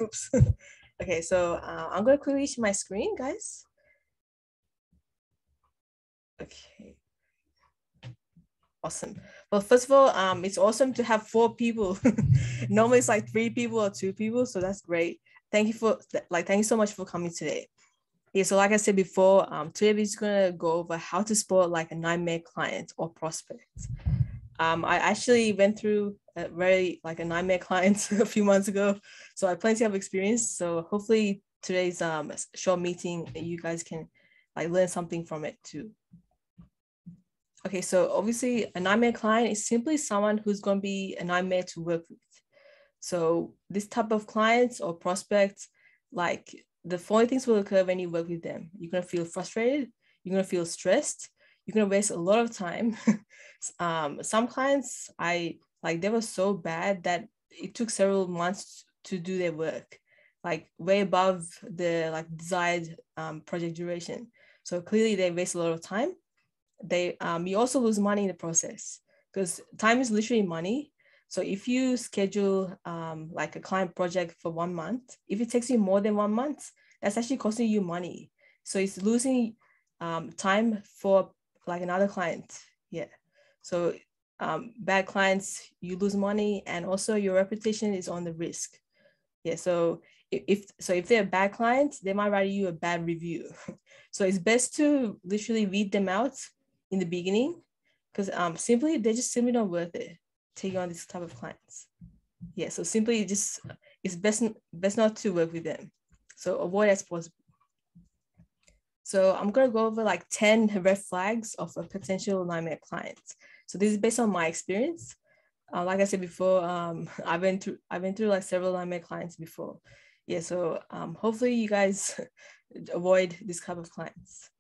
Oops. Okay, so I'm gonna quickly share my screen, guys. Okay. Awesome. Well, first of all, it's awesome to have 4 people. Normally it's like 3 people or 2 people, so that's great. Thank you so much for coming today. Yeah, so like I said before, today we're just gonna go over how to spot like a nightmare client or prospect. I actually went through a nightmare client a few months ago, so I have plenty of experience. So hopefully today's short meeting, you guys can like learn something from it too. Okay, so obviously a nightmare client is simply someone who's going to be a nightmare to work with. So this type of clients or prospects, like the following things will occur when you work with them. You're going to feel frustrated. You're going to feel stressed. You're going to waste a lot of time. Some clients, they were so bad that it took several months to do their work, like way above the desired project duration. So clearly they waste a lot of time. You also lose money in the process because time is literally money. So if you schedule like a client project for 1 month, if it takes you more than 1 month, that's actually costing you money. So it's losing time for like another client. Yeah. So bad clients, you lose money, and also your reputation is on the risk. Yeah. So if they're a bad client, they might write you a bad review. So it's best to literally weed them out in the beginning, because they're just simply not worth it taking on this type of clients. Yeah, so simply it's best not to work with them. So avoid as possible. So I'm gonna go over like 10 red flags of a potential nightmare client. So this is based on my experience. Like I said before, I've been through like several nightmare clients before. Yeah, so hopefully you guys avoid this type of clients.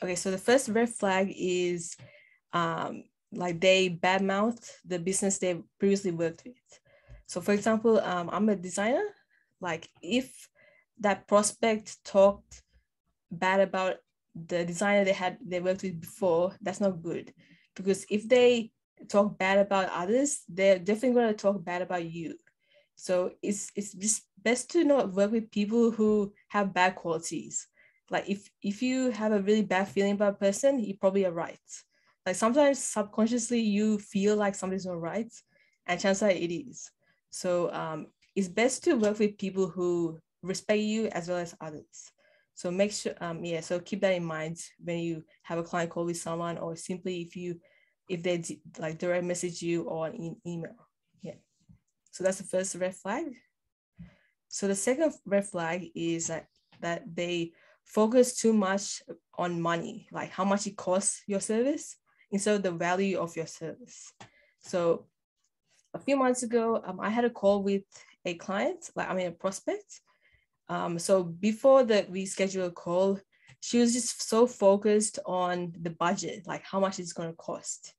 Okay, so the first red flag is they badmouth the business they previously worked with. So for example, I'm a designer. Like if that prospect talked bad about the designer they worked with before, that's not good. Because if they talk bad about others, they're definitely going to talk bad about you. So it's just best to not work with people who have bad qualities. Like if you have a really bad feeling about a person, you probably are right. Like sometimes subconsciously you feel like something's not right, and chances are it is. So it's best to work with people who respect you as well as others. So make sure, so keep that in mind when you have a client call with someone, or simply if they like direct message you or in email. Yeah. So that's the first red flag. So the second red flag is that they focus too much on money, like how much it costs your service instead of the value of your service. So a few months ago, I had a call with a client, a prospect. So before we schedule a call, she was just so focused on the budget, like how much it's going to cost.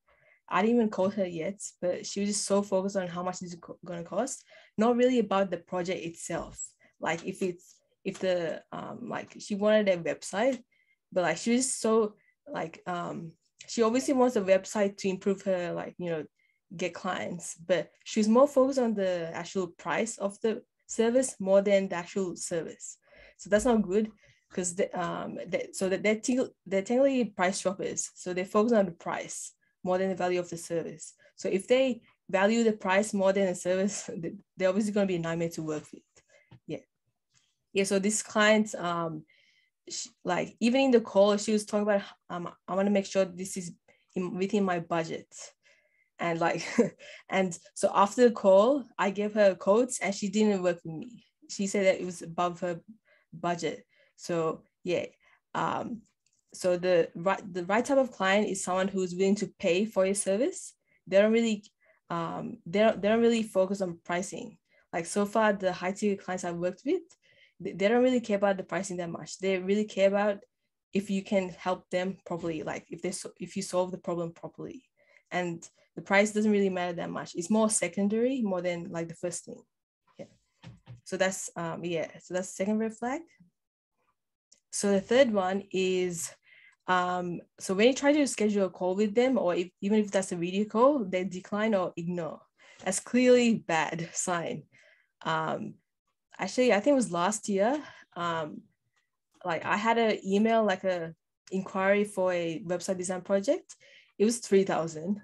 I didn't even call her yet, but she was just so focused on how much it's going to cost, not really about the project itself. Like if she wanted a website, but like she was so she obviously wants a website to improve her, get clients, but she was more focused on the actual price of the service more than the actual service. So that's not good, because they're technically price shoppers. So they focus on the price more than the value of the service. So if they value the price more than the service, they're obviously going to be a nightmare to work with. Yeah. So this client, even in the call, she was talking about, I want to make sure this is within my budget. And and so after the call, I gave her codes and she didn't work with me. She said that it was above her budget. So yeah. So the right type of client is someone who's willing to pay for your service. They don't really focus on pricing. Like so far, the high ticket clients I've worked with, they don't really care about the pricing that much. They really care about if you can help them properly, like if you solve the problem properly. And the price doesn't really matter that much. It's more secondary more than like the first thing. Yeah. So that's so that's the second red flag. So the third one is so when you try to schedule a call with them, or even if that's a video call, they decline or ignore. That's clearly bad sign. actually, I think it was last year. Like I had an email, like a inquiry for a website design project. It was 3,000.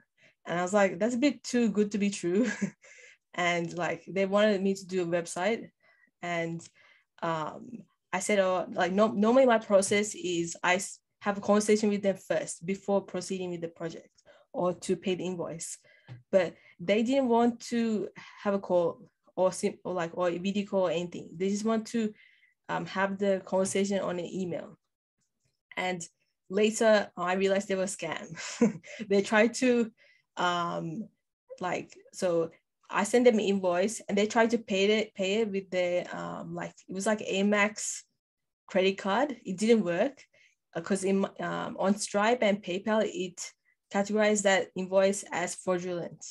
And I was like, that's a bit too good to be true. And like they wanted me to do a website. And I said, oh, like no, normally my process is I have a conversation with them first before proceeding with the project or to pay the invoice. But they didn't want to have a call or a video call or anything. They just want to have the conversation on an email. And later I realized they were a scam. They tried to so I sent them an invoice and they tried to pay it with their it was like Amex credit card. It didn't work because on Stripe and PayPal it categorized that invoice as fraudulent.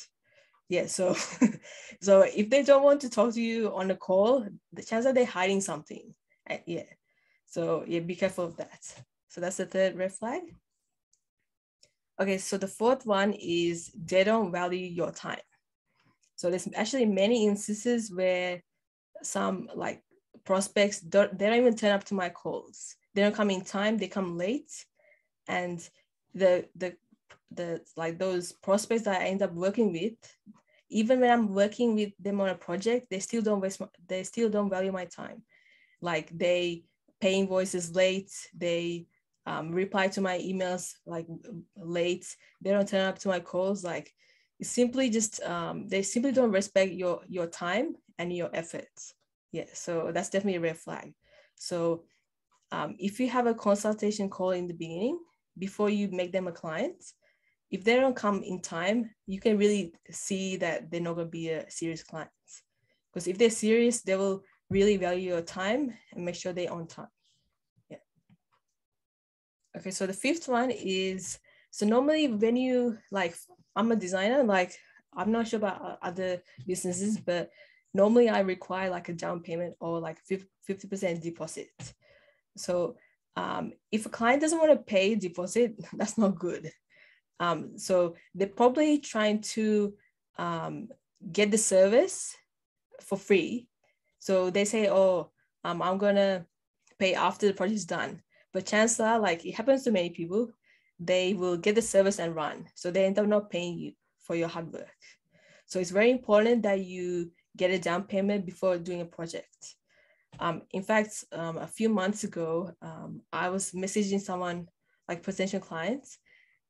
Yeah, so so if they don't want to talk to you on the call, the chance that they're hiding something. Yeah, so yeah, be careful of that. So that's the third red flag. Okay, so the fourth one is they don't value your time. So there's actually many instances where some like prospects they don't even turn up to my calls. They don't come in time, they come late. And the like those prospects that I end up working with, even when I'm working with them on a project, they still don't value my time. Like they pay invoices late, they reply to my emails like late, they don't turn up to my calls. Like it's simply just they simply don't respect your time and your efforts. Yeah, so that's definitely a red flag. So if you have a consultation call in the beginning before you make them a client, if they don't come in time, you can really see that they're not going to be a serious client. Because if they're serious, they will really value your time and make sure they're on time. Yeah. Okay, so the fifth one is, so normally when you I'm a designer, like I'm not sure about other businesses, but normally I require like a down payment or like 50% deposit. So if a client doesn't want to pay deposit, that's not good. So they're probably trying to get the service for free. So they say, oh, I'm gonna pay after the project is done. But chances are, like it happens to many people, they will get the service and run. So they end up not paying you for your hard work. So it's very important that you get a down payment before doing a project. In fact, a few months ago, I was messaging someone, like potential clients,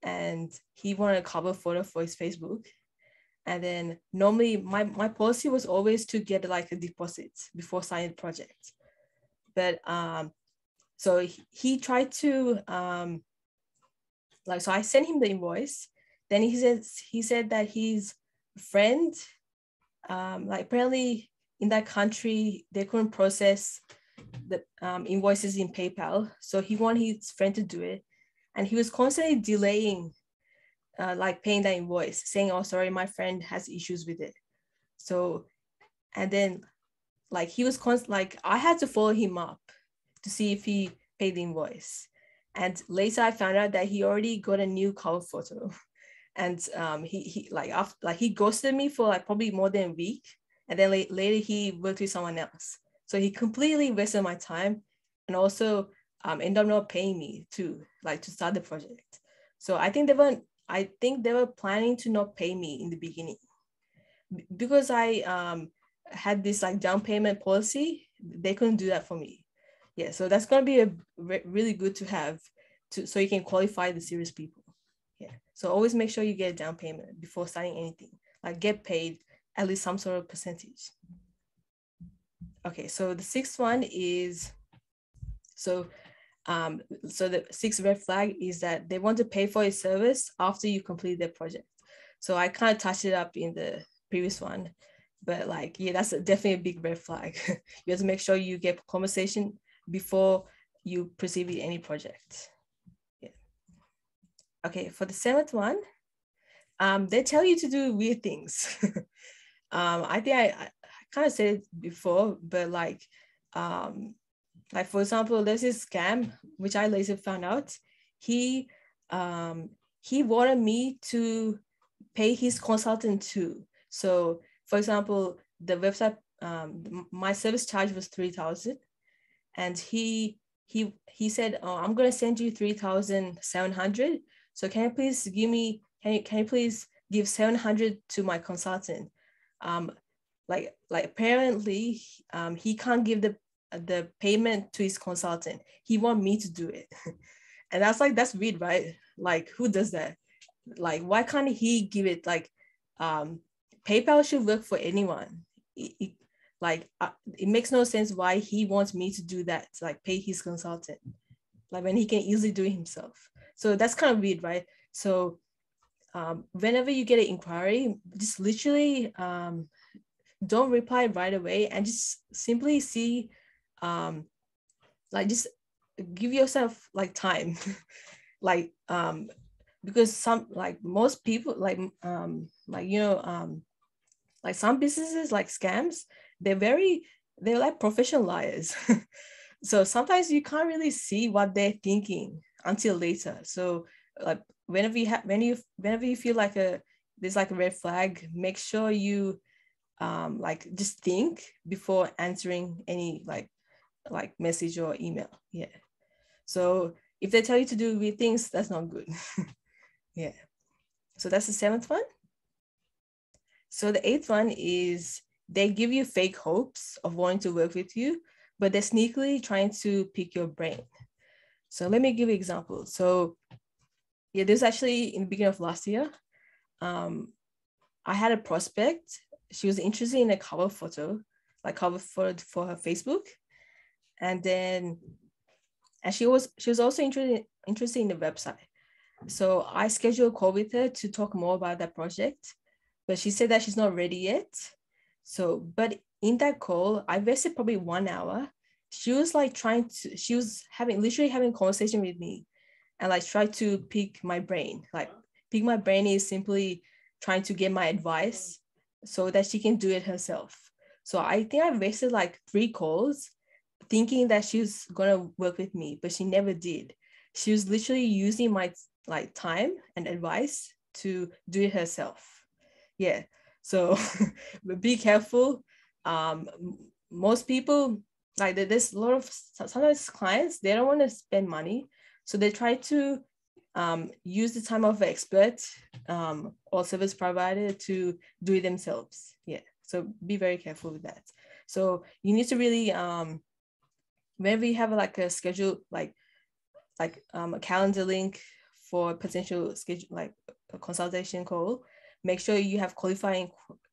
and he wanted a cover photo for his Facebook. And then normally my policy was always to get like a deposit before signing the project. But so he tried to so I sent him the invoice. Then he said that his friend, apparently in that country, they couldn't process the invoices in PayPal. So he wanted his friend to do it. And he was constantly delaying paying that invoice, saying, oh, sorry, my friend has issues with it. So, and then he was I had to follow him up to see if he paid the invoice. And later I found out that he already got a new cover photo. And he ghosted me for probably more than a week. And then later he worked with someone else. So he completely wasted my time and also ended up not paying me to start the project. So I think they were planning to not pay me in the beginning because I had this down payment policy. They couldn't do that for me. Yeah, so that's going to be really good to have so you can qualify the serious people. Yeah, so always make sure you get a down payment before starting anything. Get paid at least some sort of percentage. Okay, so the sixth one is so the sixth red flag is that they want to pay for a service after you complete their project. So I kind of touched it up in the previous one, but yeah, that's definitely a big red flag. You have to make sure you get conversation before you proceed with any project. Yeah. Okay, for the seventh one, they tell you to do weird things. I think I kind of said it before, but for example, there's this scam, which I later found out. He wanted me to pay his consultant too. So for example, the website my service charge was 3,000, and he said, oh, I'm going to send you 3,700. So can you please give 700 to my consultant? Like apparently he can't give the payment to his consultant. He want me to do it. And that's weird, right? Like, who does that? Like, why can't he give it? Like, PayPal should work for anyone. It makes no sense why he wants me to do that, to like pay his consultant, like when he can easily do it himself. So that's kind of weird, right? So whenever you get an inquiry, just literally don't reply right away, and just simply see, like, just give yourself like time. Like because most people like like some businesses, like scams, they're like professional liars. So sometimes you can't really see what they're thinking until later. So like whenever you feel like there's like a red flag, make sure you like just think before answering any like message or email. Yeah. So if they tell you to do weird things, that's not good. Yeah. So that's the 7th one. So the 8th one is they give you fake hopes of wanting to work with you, but they're sneakily trying to pick your brain. So let me give you an example. So yeah, this actually in the beginning of last year. I had a prospect. She was interested in a cover photo for her Facebook. And she was also interested in the website. So I scheduled a call with her to talk more about that project, but she said that she's not ready yet. So, but in that call, I wasted probably 1 hour. She was like she was literally having a conversation with me and like try to pick my brain. Like pick my brain is simply trying to get my advice so that she can do it herself. So I think I wasted like 3 calls thinking that she was gonna work with me, but she never did. She was literally using my like time and advice to do it herself. Yeah. So be careful. Most people, like there's a lot of sometimes clients, they don't want to spend money. So they try to use the time of an expert or service provider to do it themselves. Yeah. So be very careful with that. So you need to really, whenever you have like a schedule, like a calendar link for potential schedule, like a consultation call, make sure you have qualifying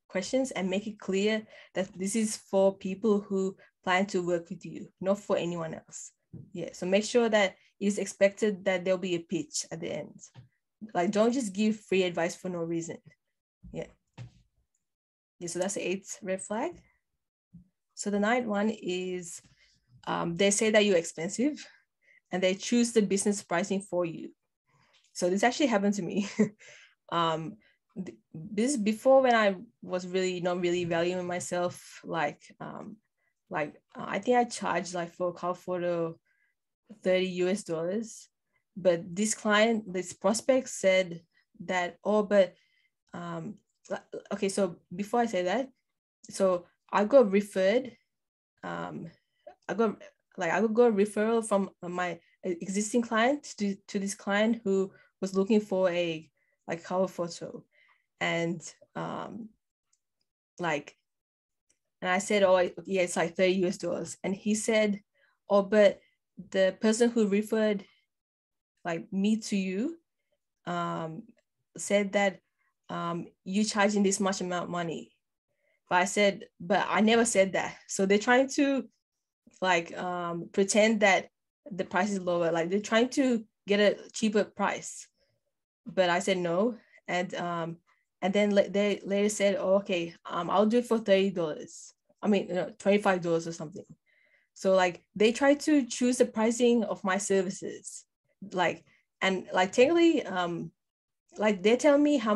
questions and make it clear that this is for people who plan to work with you, not for anyone else. Yeah, so make sure that it is expected that there'll be a pitch at the end. Like, don't just give free advice for no reason. Yeah. Yeah, so that's the 8th red flag. So the 9th one is they say that you're expensive and they choose the business pricing for you. So this actually happened to me. This before, when I was really not really valuing myself, I think I charged like for a cover photo $30, but this prospect said that, okay, so before I say that, so I got referred, I got a referral from my existing client to this client who was looking for a like cover photo, and and I said, oh yeah, it's like $30, and he said, oh, but the person who referred like me to you said that you charging this much amount of money. But I said, but I never said that. So they're trying to pretend that the price is lower. Like they're trying to get a cheaper price. But I said no. And then they later said, oh, okay, I'll do it for $30. I mean, $25 or something. So like they try to choose the pricing of my services. Technically, they tell me how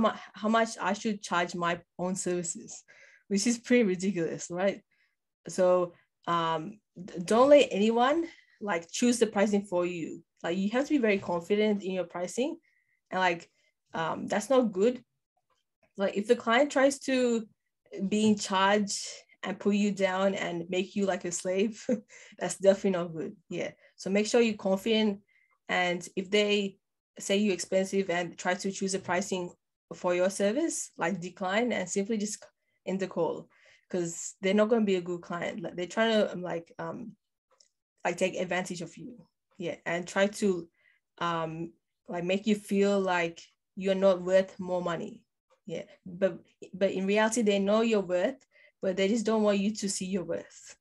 much I should charge my own services, which is pretty ridiculous, right? So don't let anyone like choose the pricing for you. Like you have to be very confident in your pricing, and that's not good. Like if the client tries to be in charge and put you down and make you like a slave, that's definitely not good. Yeah. So make sure you're confident. And if they say you're expensive and try to choose a pricing for your service, like decline and simply just end the call, because they're not going to be a good client. Like they're trying to like take advantage of you. Yeah. And try to like make you feel like you're not worth more money. Yeah. But in reality, they know your worth, but they just don't want you to see your worth.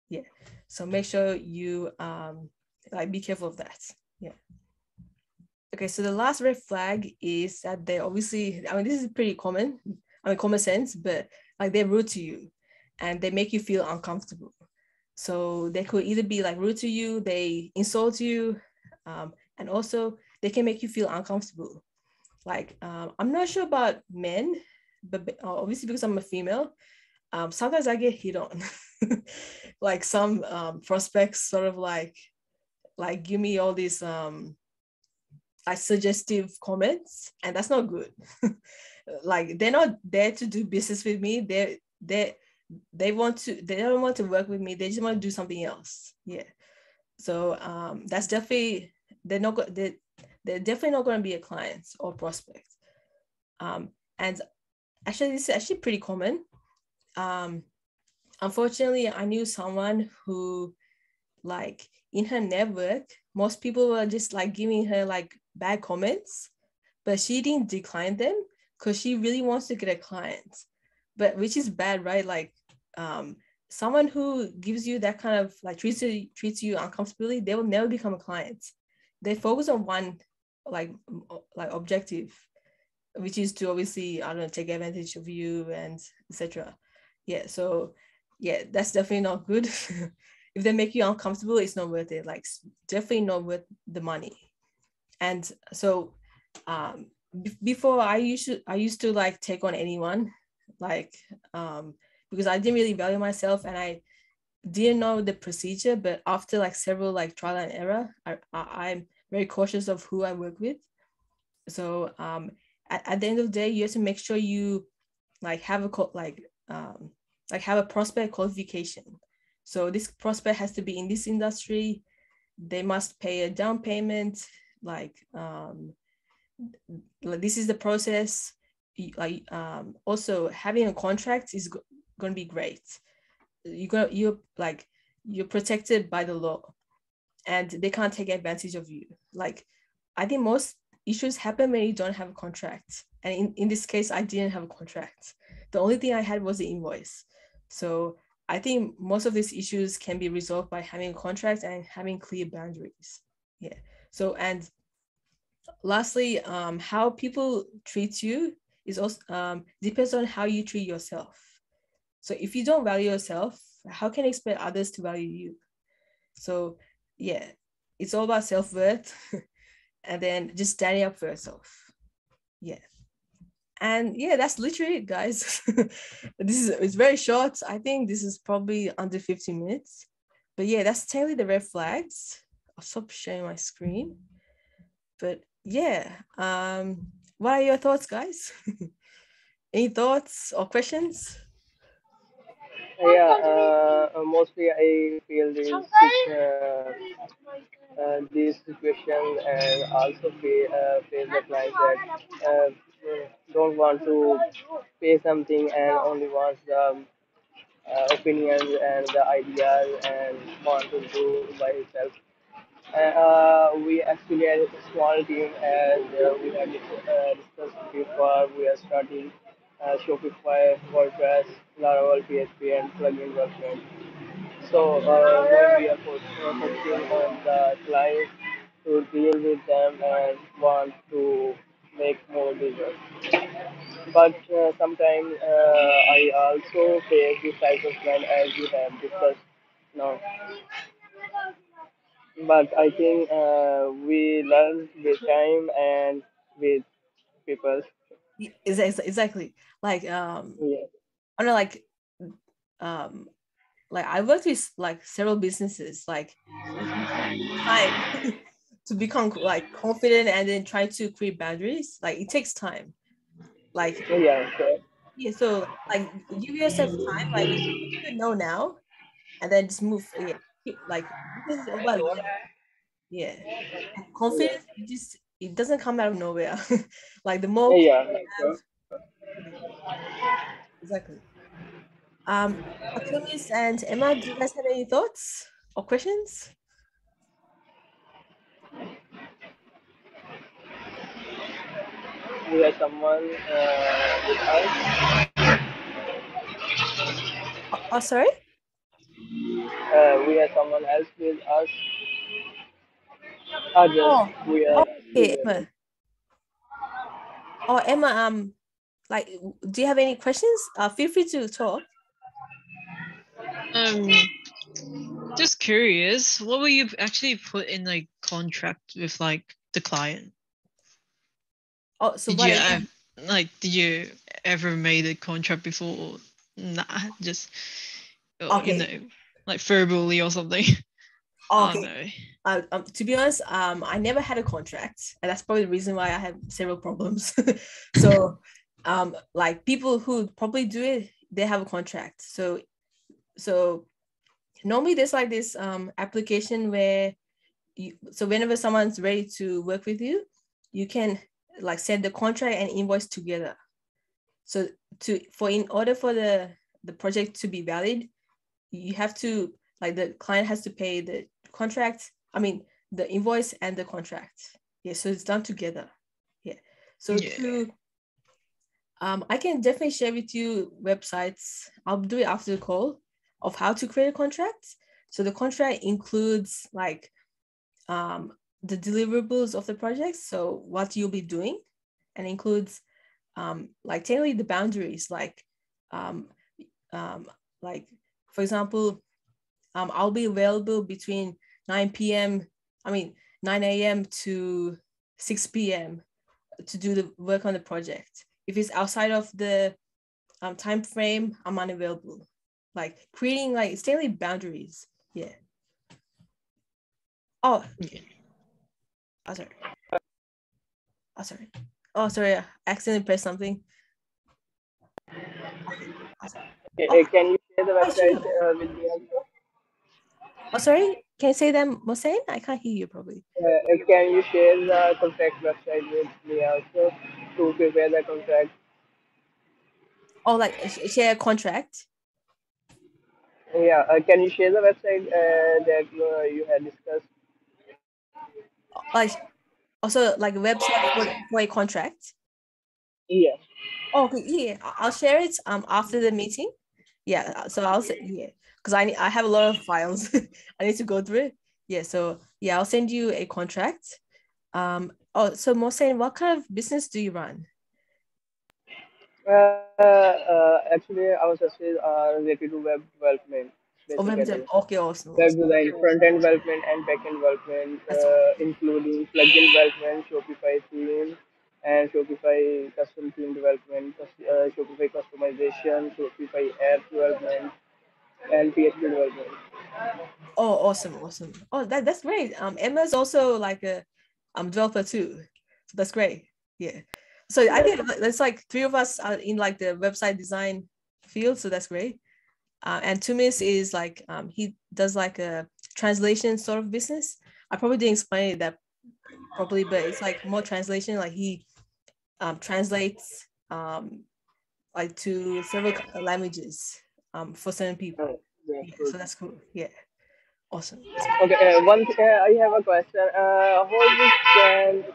Yeah. So make sure you like be careful of that. Yeah. Okay, so the last red flag is that they obviously, I mean, this is pretty common, common sense, but like they're rude to you and they make you feel uncomfortable. So they could either be like rude to you, they insult you, and also they can make you feel uncomfortable. Like, I'm not sure about men, but obviously because I'm a female, sometimes I get hit on. Like some prospects sort of like give me all these like suggestive comments, and that's not good. Like they're not there to do business with me. They don't want to work with me. They just want to do something else. Yeah. So that's definitely they're definitely not going to be a client or prospect. And actually, this is actually pretty common. Unfortunately, I knew someone who, like, in her network, most people were just like giving her like bad comments, but she didn't decline them because she really wants to get a client. But which is bad, right? Like, someone who gives you that kind of like treats you uncomfortably, they will never become a client. They focus on one like objective, which is to obviously, I don't know, take advantage of you and etc. Yeah, so yeah, that's definitely not good. If they make you uncomfortable, it's not worth it. Like, definitely not worth the money. And so before I used to like take on anyone, like because I didn't really value myself and I didn't know the procedure. But after like several like trial and error, I'm very cautious of who I work with. So at the end of the day, you have to make sure you like have a prospect qualification. So this prospect has to be in this industry. They must pay a down payment. Like this is the process. Like also having a contract is going to be great. You're protected by the law, and they can't take advantage of you. Like, I think most issues happen when you don't have a contract. And in this case, I didn't have a contract. The only thing I had was the invoice. So I think most of these issues can be resolved by having a contract and having clear boundaries. Yeah. So, and lastly, how people treat you is also depends on how you treat yourself. So if you don't value yourself, how can you expect others to value you? So yeah, it's all about self-worth and then just standing up for yourself. Yeah. And yeah, that's literally it, guys. It's very short. I think this is probably under 15 minutes. But yeah, that's technically the red flags. I'll stop sharing my screen. But yeah, what are your thoughts, guys? Any thoughts or questions? Yeah, mostly I feel this situation and also face the clients that don't want to pay something and only wants the opinions and the ideas and want to do by himself. We actually had a small team as we had discussed before. We are starting Shopify, WordPress, Laravel, PHP, and plugin development. So when we are focusing on the client to deal with them and want to make more business. But sometimes I also face this type of plan as you have discussed now. But I think we learn with time and with people. Exactly. Like Yeah, I don't know, um like I worked with like several businesses. Like it takes time to become like confident and then try to create boundaries. Like it takes time. Like yeah, sure. Yeah, so like give yourself time, like you could know now, and then just move. Yeah, like this is about learning. Yeah, and confidence just it doesn't come out of nowhere. Like the more Yeah, have, yeah, exactly. Artemis and Emma, do you guys have any thoughts or questions? we have someone with us. Oh, sorry. We have someone else with us. Others, Oh, we are oh, okay, together. Emma. Oh, Emma. Like, do you have any questions? Feel free to talk. Um, just curious, what will you actually put in like contract with like the client? Oh, so Did what you again? did you ever made a contract before? Nah, just Okay. like verbally or something. I don't Okay. know. To be honest, I never had a contract, and that's probably the reason why I have several problems. So, like people who probably do it, they have a contract. So normally there's like this application where so whenever someone's ready to work with you, you can like send the contract and invoice together. So in order for the project to be valid, you have to like the client has to pay the contract. I mean the invoice and the contract. Yeah, so it's done together. Yeah. So Yeah. to I can definitely share with you websites. I'll do it after the call of how to create a contract. So the contract includes like um, the deliverables of the project. So what you'll be doing, and includes like technically the boundaries, um, um, like for example, I'll be available between 9 p.m. I mean 9 a.m. to 6 p.m. to do the work on the project. If it's outside of the time frame, I'm unavailable. Like creating like it's daily boundaries. Yeah. Oh, Yeah. oh sorry. Oh sorry. Oh sorry. I accidentally pressed something. Okay. Oh, sorry. Oh, Can you share the oh website sure. with me also? Oh sorry. Can you say that, Mohsen? I can't hear you probably. Can you share the contract website with me also to prepare the contract? Oh, like share a contract. Yeah, can you share the website that you had discussed? Like also like a website for a contract. Yes. Oh, okay, yeah, I'll share it after the meeting. Yeah, so I'll say yeah, because I have a lot of files. I need to go through it. Yeah, so yeah, I'll send you a contract. Oh, so Mohsen, what kind of business do you run? Actually, our services are related to web development, Oh, web dev. basically. Okay, awesome, Web awesome. design, front-end development, and back-end development, That's including plugin development, Shopify theme, and Shopify custom theme development, Shopify customization, Shopify app development, and PHP development. oh, awesome, awesome. Oh, that's great. Emma's also like a developer too, so that's great. Yeah. So I think there's like three of us are in like the website design field, so that's great. And Tumis is like he does like a translation sort of business. I probably didn't explain it that properly, but it's like more translation. Like he translates like to several languages for certain people. Oh, that's Yeah, good. so that's cool. Yeah, awesome. Okay, I have a question. How we can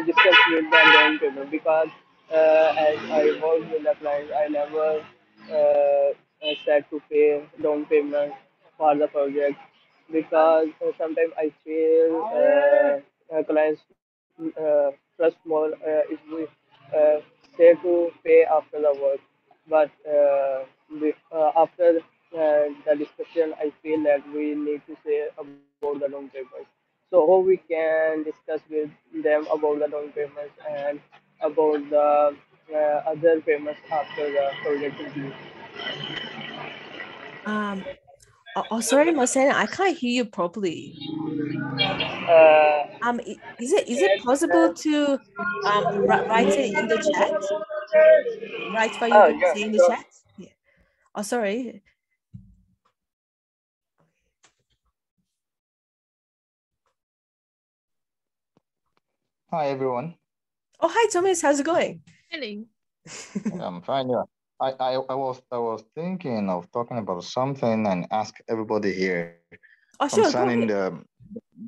discuss with the loan payment because as I work with the client, I never said to pay down payment for the project because sometimes I feel clients trust more if we uh, say to pay after the work. But after the discussion, I feel that we need to say about the down payments. So how we can discuss with them about the down payments and about the other payments after the project is Oh, sorry, Masen, I can't hear you properly. uh, Is it possible to write it in the chat? Write what you Oh can yeah, say in the sure. chat? Yeah. Oh, sorry. Hi everyone. Oh, hi Thomas. How's it going? Hello. I'm fine. Yeah. I was thinking of talking about something and ask everybody here Oh, sure. Go concerning ahead.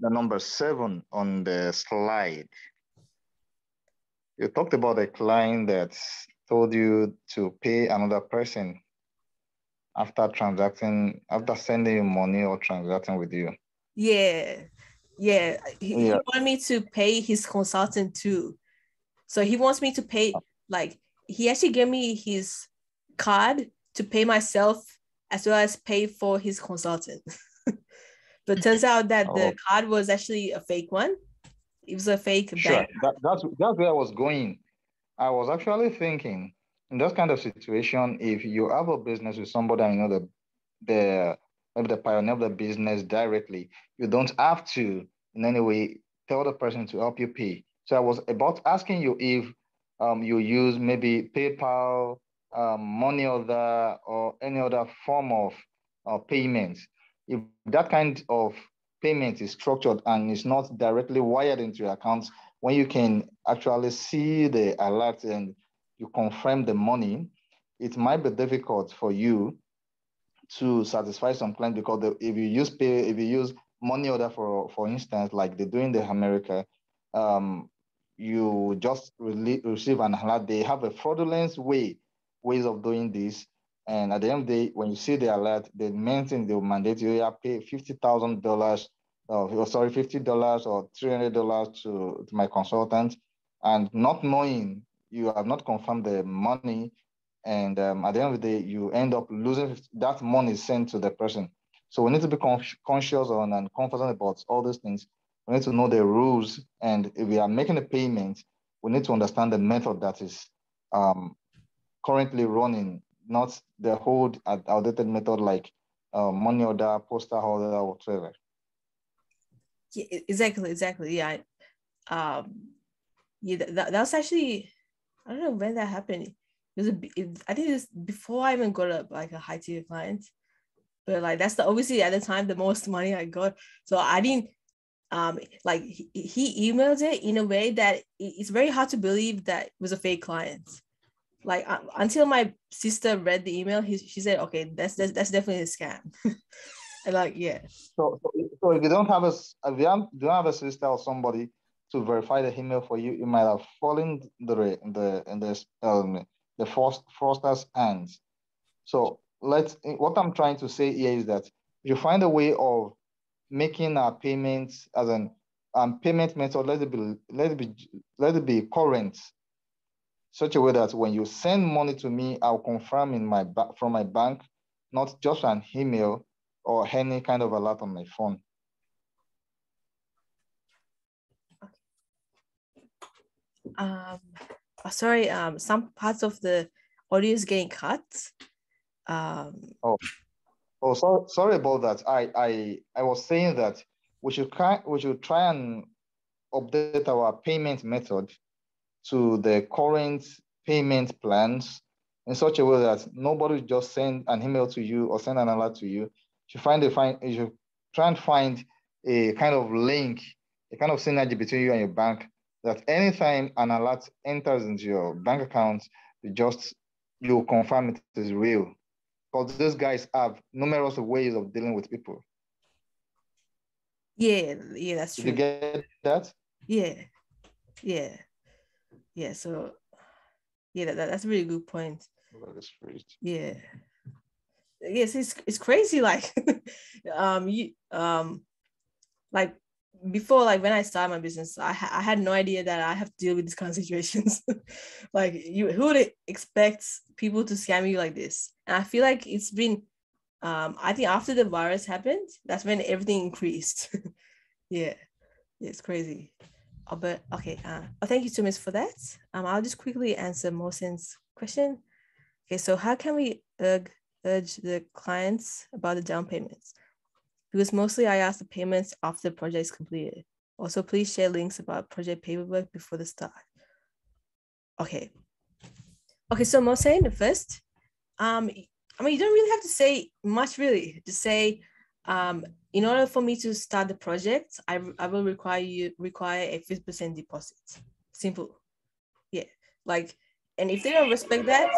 the number 7 on the slide. You talked about a client that told you to pay another person after sending you money or transacting with you. Yeah. Yeah. He Yeah. wanted me to pay his consultant too. So he wants me to pay, like, he actually gave me his card to pay myself as well as pay for his consultant. But turns out that Oh, the card was actually a fake one. It was a fake sure. bank. That's where I was going. I was actually thinking in that kind of situation, if you have a business with somebody and you know the maybe the pioneer of the business directly, you don't have to in any way tell the person to help you pay. So I was about asking you if you use maybe PayPal, money order, or any other form of payment. If that kind of payment is structured and is not directly wired into your account, when you can actually see the alert and you confirm the money, it might be difficult for you to satisfy some clients because if you use money order for instance, like they do in the America, um, you just receive an alert. They have a fraudulent ways of doing this, and at the end of the day, when you see the alert, they mention they will mandate you pay $50,000. Sorry, $50 or $300 to my consultant, and not knowing you have not confirmed the money, and at the end of the day, you end up losing that money sent to the person. So we need to be conscious on and confident about all these things. We need to know the rules, and if we are making a payment, we need to understand the method that is um, currently running, not the old outdated method like money order, postal order, whatever. Yeah, exactly. Yeah. Yeah, that was actually, I don't know when that happened. I think it's before I even got like a high tier client. But like that's the obviously at the time the most money I got. So I didn't like he emailed it in a way that it's very hard to believe that it was a fake client. Like until my sister read the email, she said, "Okay, that's definitely a scam." And like, yeah, So if you don't have don't have a sister or somebody to verify the email for you, you might have fallen the fraudster's hands. So what I'm trying to say here is that you find a way of making our payments as an payment method, let it be current, such a way that when you send money to me, I'll confirm from my bank, not just an email or any kind of alert on my phone. sorry, some parts of the audio is getting cut. Oh, sorry about that. I was saying that we should try and update our payment method to the current payment plans in such a way that nobody just send an email to you or send an alert to you. You should try and find a kind of link, a kind of synergy between you and your bank, that anytime an alert enters into your bank account, you confirm it is real. Because these guys have numerous ways of dealing with people. Yeah, that's Did you true. get that? Yeah, yeah, yeah. So yeah, that's a really good point. Yeah. Yes, it's crazy. Like, you like before, like when I started my business, I had no idea that I have to deal with these kind of situations. Like, who would expect people to scam you like this? And I feel like it's been, I think after the virus happened, that's when everything increased. Yeah, it's crazy. But okay, thank you so much for that. I'll just quickly answer Mohsin's question. Okay, so how can we urge the clients about the down payments? Because mostly I ask the payments after the project is completed. Also, please share links about project paperwork before the start. Okay. Okay, so Mohsen, first, I mean, you don't really have to say much, really. Just say, in order for me to start the project, I will require a 50% deposit. Simple. Yeah. Like, and if they don't respect that,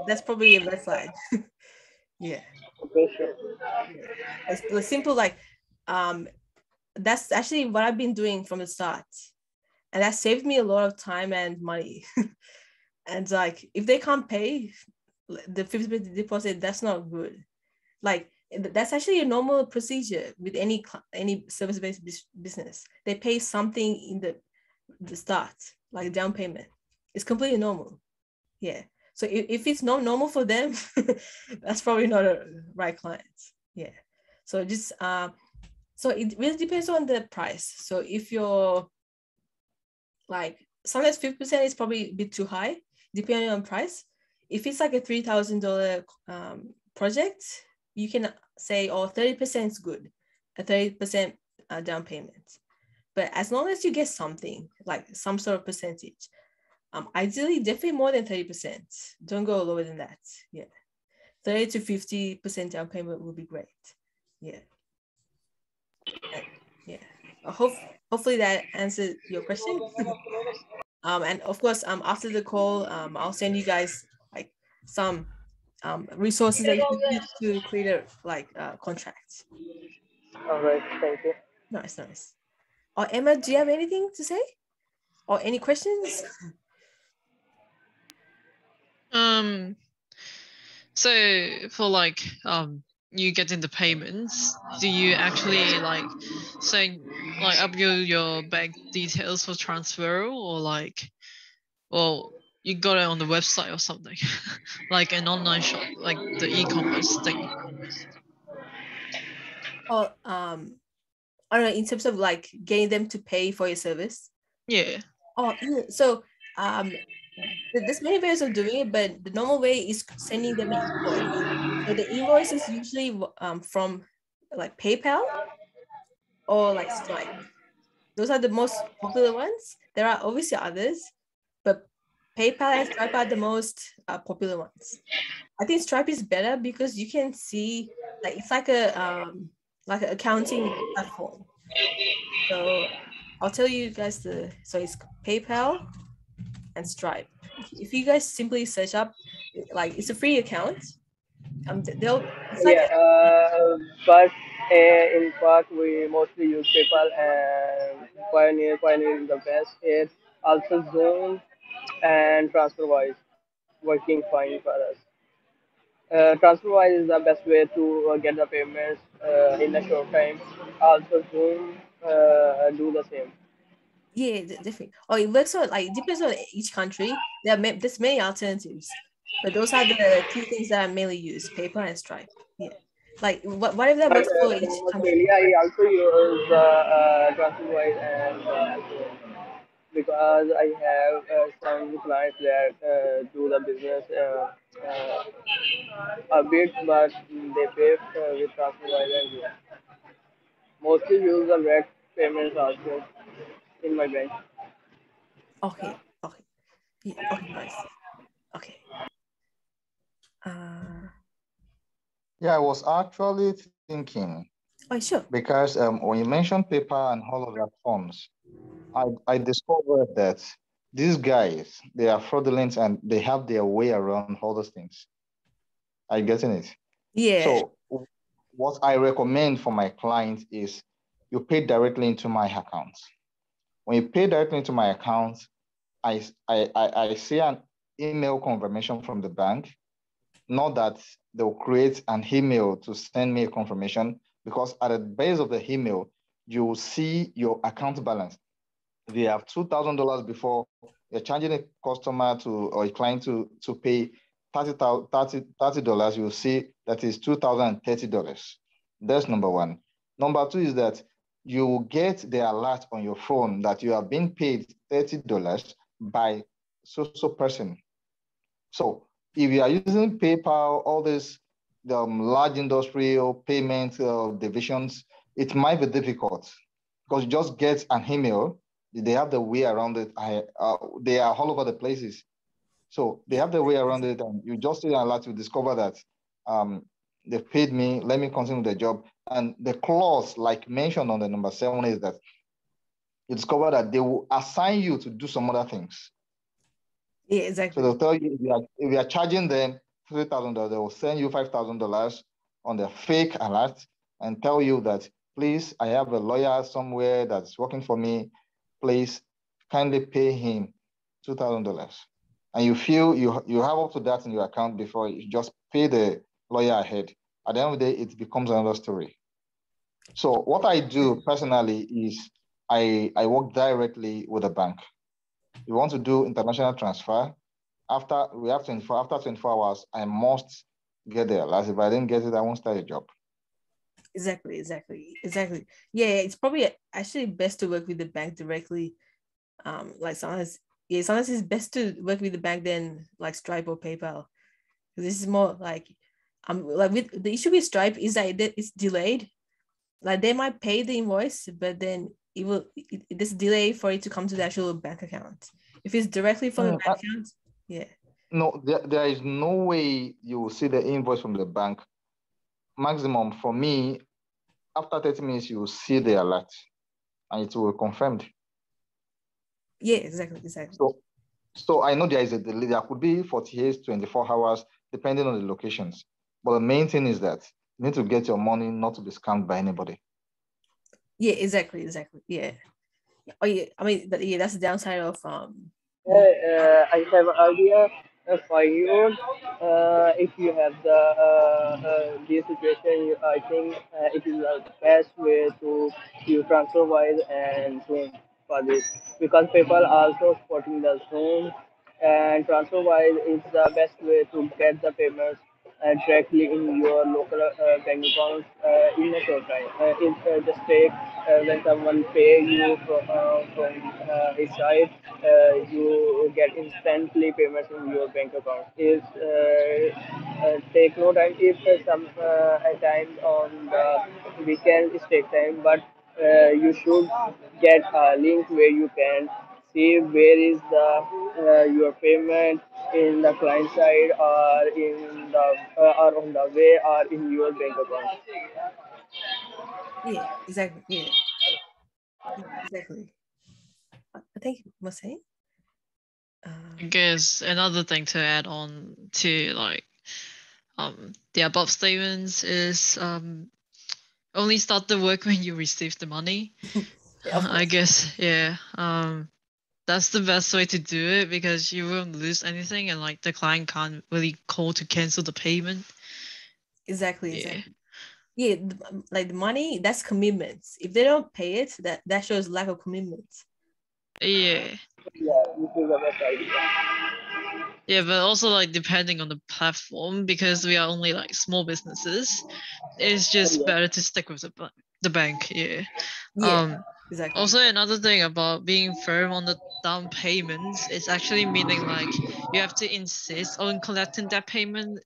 that's probably a red flag. Yeah. Okay, sure. Yeah. It's simple, like, that's actually what I've been doing from the start. And that saved me a lot of time and money. And like, if they can't pay the 50% deposit, that's not good. Like, that's actually a normal procedure with any service-based business. They pay something in the start, like down payment. It's completely normal. Yeah. So if it's not normal for them, that's probably not a right client. Yeah. So just so it really depends on the price. So if you're like, sometimes 50% is probably a bit too high, depending on price. If it's like a $3,000 project, you can say, oh, 30% is good, a 30% down payment. But as long as you get something, like some sort of percentage, ideally definitely more than 30%. Don't go lower than that. Yeah. 30 to 50% down payment will be great. Yeah. Yeah. Hopefully that answered your question. And of course, after the call, I'll send you guys like some resources that you can use to create a contract. All right, thank you. Nice. Or Emma, do you have anything to say? Or any questions? So for like you getting the payments, do you actually like saying like upload your bank details for transfer, or like, well, you got it on the website or something, like an online shop, like the e-commerce thing? Or I don't know, in terms of like getting them to pay for your service. Yeah. Oh, so there's many ways of doing it, but the normal way is sending them an invoice. So the invoice is usually from like PayPal or like Stripe. Those are the most popular ones. There are obviously others, but PayPal and Stripe are the most popular ones. I think Stripe is better because you can see, like, it's like an accounting platform. So I'll tell you guys so it's PayPal and Stripe. If you guys simply search up, like, it's a free account. It's like Yeah, but in part we mostly use PayPal and Pioneer. Pioneer is the best here. Also Zoom and TransferWise working fine for us. TransferWise is the best way to get the payments in a short time. Also Zoom do the same. yeah, definitely. Oh, it works on, like, it depends on each country. There's many alternatives, but those are the two things that I mainly use: PayPal and Stripe. Yeah, like whatever that But works for in each country. Australia, I also use TransferWise and because I have some clients that do the business a bit, but they pay with TransferWise and mostly use the direct payments also in my bank. Okay. Yeah, okay, nice. Okay. Yeah, I was actually thinking Oh, sure. because when you mentioned paper and all of that forms, I discovered that these guys, they are fraudulent and they have their way around all those things. Are you getting it? Yeah. So what I recommend for my clients is you pay directly into my account. When you pay directly into my account, I see an email confirmation from the bank. Not that they'll create an email to send me a confirmation, because at the base of the email, you will see your account balance. If you have $2,000 before, you're charging a customer or a client to pay $30, you'll see that is $2,030. That's number one. Number two is that you will get the alert on your phone that you have been paid $30 by so person. So if you are using PayPal, all these large industrial payment divisions, it might be difficult because you just get an email. They have the way around it. They are all over the places. So they have the way around it, and you just see an alert to discover that they've paid me, let me continue the job. And the clause, like mentioned on the number 7, is that you discover that they will assign you to do some other things. Yeah, exactly. So they'll tell you if you are charging them $3,000, they will send you $5,000 on the fake alert and tell you that, please, I have a lawyer somewhere that's working for me. Please kindly pay him $2,000. And you feel you have up to that in your account before you just pay the lawyer ahead. At the end of the day, it becomes another story. So what I do personally is I work directly with a bank. You want to do international transfer, after 24 hours, I must get there. As if I didn't get it, I won't start a job. Exactly. Yeah, it's probably actually best to work with the bank directly. Like sometimes it's best to work with the bank than like Stripe or PayPal. This is more like like with the issue with Stripe is that it's delayed. Like they might pay the invoice, but then there's a delay for it to come to the actual bank account. If it's directly from the bank account, yeah. No, there is no way you will see the invoice from the bank. Maximum for me, after 30 minutes, you will see the alert and it will be confirmed. Yeah, exactly. So I know there is a delay. There could be 48, 24 hours, depending on the locations. But the main thing is that you need to get your money not to be scammed by anybody. Yeah, exactly. Yeah. Oh yeah, I mean that's the downside of I have an idea for you. If you have this situation, I think it is the best way to do transfer wise and Zoom for this, because people also supporting the Zoom, and transfer wise is the best way to get the payments directly in your local bank accounts in a short time. It just take when someone pay you from his side, you get instantly payments in your bank account. Is take no time. If some at times on the weekend it take time, but you should get a link where you can see where is the your payment in the client side, or in the or on the way, or in your bank account. yeah, exactly. Yeah, exactly. I think you must say. I guess another thing to add on to like the above statements is only start the work when you receive the money. Yeah, of I course. guess, yeah. That's the best way to do it because you won't lose anything and like the client can't really call to cancel the payment. Exactly. Yeah, like the money, that's commitments. If they don't pay it, that shows lack of commitment. Yeah. Yeah, this is the best idea. Yeah, but also like depending on the platform, because we are only like small businesses, it's just Yeah. better to stick with the bank. Yeah. Yeah, Um. exactly. Also, another thing about being firm on the down payments is actually meaning like you have to insist on collecting that payment.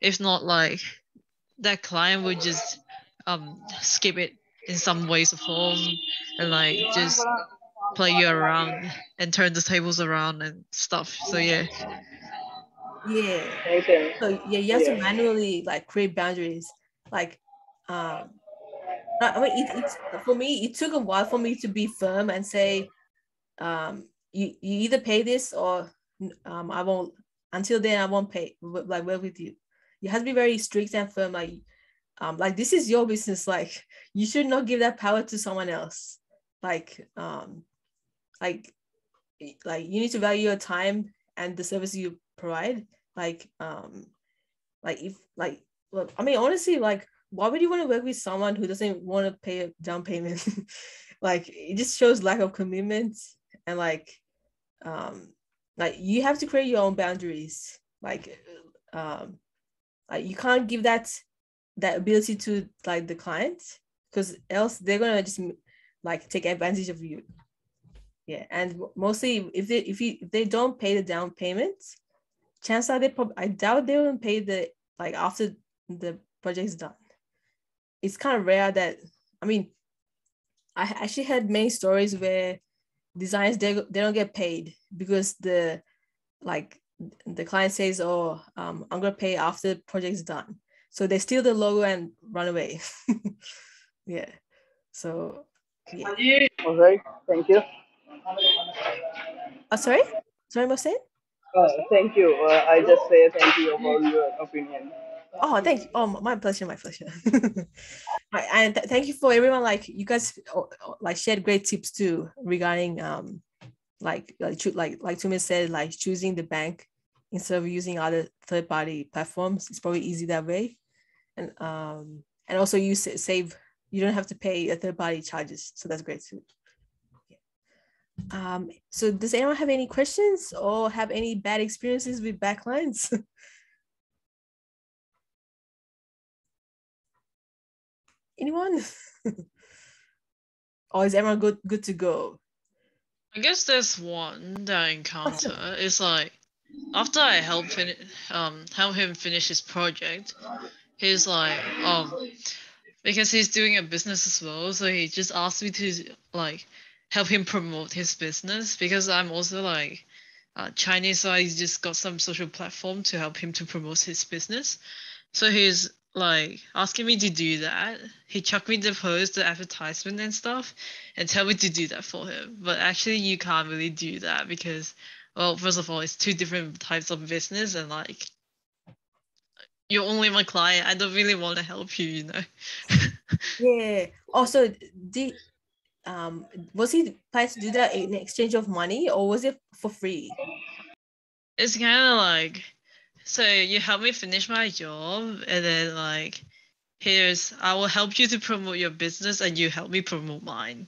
If not, like that client would just skip it in some ways of form and like just play you around and turn the tables around and stuff. So yeah. Yeah. Okay. So yeah, you have to Yeah. manually like create boundaries. Like I mean it's for me, it took a while for me to be firm and say, you either pay this or I won't, until then I won't pay, like work with you. You have to be very strict and firm, like this is your business, like you should not give that power to someone else. Like like like you need to value your time and the service you provide. Like if like, well, I mean honestly, like why would you want to work with someone who doesn't want to pay a down payment? Like it just shows lack of commitment. And um like you have to create your own boundaries. Um like you can't give that ability to like the client, because else they're gonna just like take advantage of you. Yeah, and mostly if they don't pay the down payment, chances are I doubt they will pay the like after the project's done. It's kind of rare that, I mean, I actually had many stories where designers they don't get paid because the client says, "Oh, I'm gonna pay after the project's done." So they steal the logo and run away. Yeah. So yeah. All right. Thank you. Sorry, Mohsen? Thank you. I just say thank you for your opinion. Oh, thank you. Oh, my pleasure, my pleasure. And thank you for everyone. Like you guys, like shared great tips too regarding like Tumi said, like choosing the bank instead of using other third party platforms. It's probably easy that way, and also you save. You don't have to pay a third party charges, so that's great too. So does anyone have any questions or have any bad experiences with backlines? Anyone? Or is everyone good to go? I guess there's one that I encounter. It's like after I help him finish his project, he's like because he's doing a business as well, so he just asked me to like help him promote his business because I'm also like Chinese, so I just got some social platform to help him to promote his business. So he's like asking me to do that. He chucked me the post, the advertisement and stuff, and tell me to do that for him. But actually, you can't really do that because, well, first of all, it's two different types of business, and like you're only my client. I don't really want to help you, you know. Yeah. Also, was he planning to do that in exchange of money or was it for free? It's kind of like, so you help me finish my job, and then like, I will help you to promote your business, and you help me promote mine.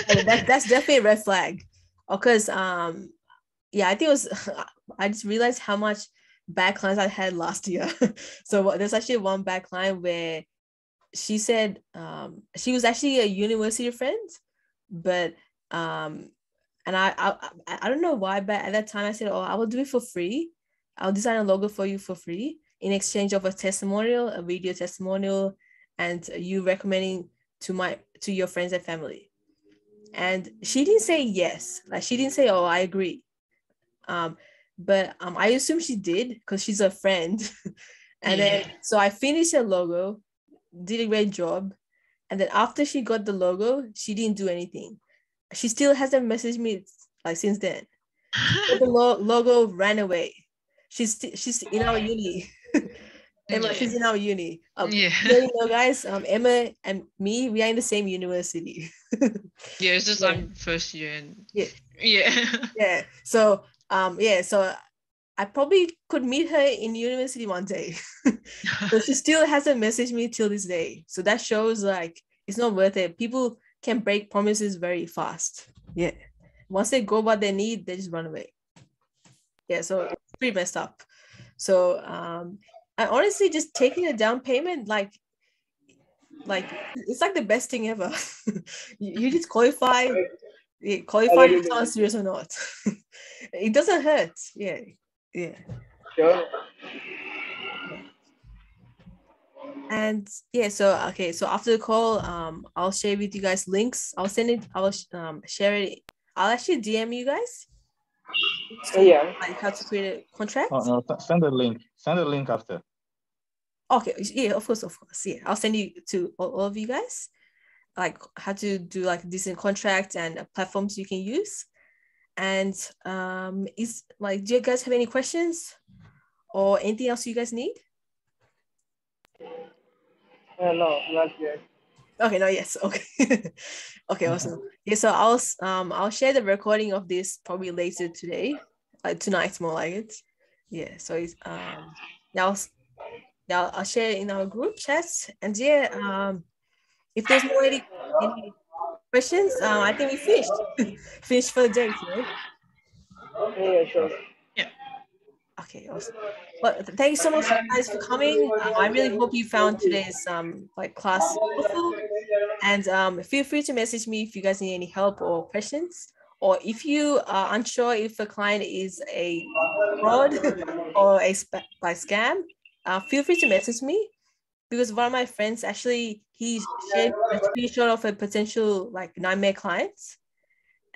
That's definitely a red flag. Because yeah, I think it was I just realized how much bad clients I had last year. So there's actually one bad client where she said she was actually a university friend, but and I don't know why, but at that time I said, oh, I will do it for free. I'll design a logo for you for free in exchange of a testimonial, a video testimonial, and you recommending to your friends and family. And she didn't say yes. Like she didn't say, oh, I agree. But I assume she did because she's a friend. And then so I finished her logo, did a great job. And then after she got the logo, she didn't do anything. She still hasn't messaged me like since then. The logo ran away. She's in our uni. Emma, she's in our uni. Yeah. You know, guys, Emma and me, we are in the same university. Yeah, it's just Yeah. I'm first year and Yeah. yeah. Yeah. So so I probably could meet her in university one day. But she still hasn't messaged me till this day. So that shows like it's not worth it. People can break promises very fast. Yeah. Once they go what they need, they just run away. Yeah, so it's pretty messed up. So I honestly just taking a down payment, like it's like the best thing ever. You just qualify if someone's serious or not. It doesn't hurt. Yeah. Yeah. Sure. And yeah, so okay, so after the call, I'll share with you guys links. I'll send it, I'll share it. I'll actually DM you guys. Yeah. Like how to create a contract. Oh, no, send the link. Send the link after. Okay, yeah, of course. Yeah, I'll send you to all of you guys, like how to do like decent contract and platforms you can use. And is like, do you guys have any questions or anything else you guys need? No, not yet. Okay, no, yes, okay. Okay, awesome. Yeah, so I'll share the recording of this probably later today, like tonight more like it. Yeah, so it's yeah, I'll share it in our group chats. And yeah, if there's no any questions, I think we finished. Finished for the day today. Yeah, sure. Yeah. Okay, awesome. Well, thank you so much guys for coming. I really hope you found today's like class helpful. And feel free to message me if you guys need any help or questions. Or if you are unsure if a client is a fraud or a scam, feel free to message me because one of my friends actually, he shared a screenshot of a potential like nightmare clients.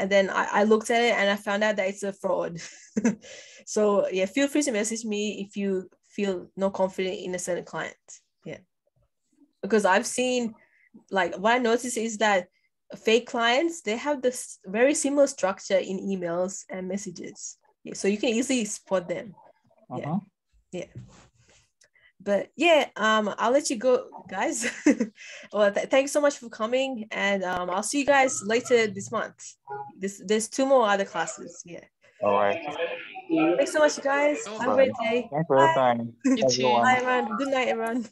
And then I looked at it and I found out that it's a fraud. So yeah, feel free to message me if you feel not confident in a certain client. Yeah. Because I've seen, like, what I noticed is that fake clients, they have this very similar structure in emails and messages. Yeah, so you can easily spot them. Yeah. Yeah. But yeah, I'll let you go, guys. Well, thanks so much for coming, and I'll see you guys later this month. There's 2 more other classes. Yeah. All right. Thanks so much, guys. Oh, Have a great day. Thanks for your time, you too. Bye, everyone. everyone. Good night, everyone.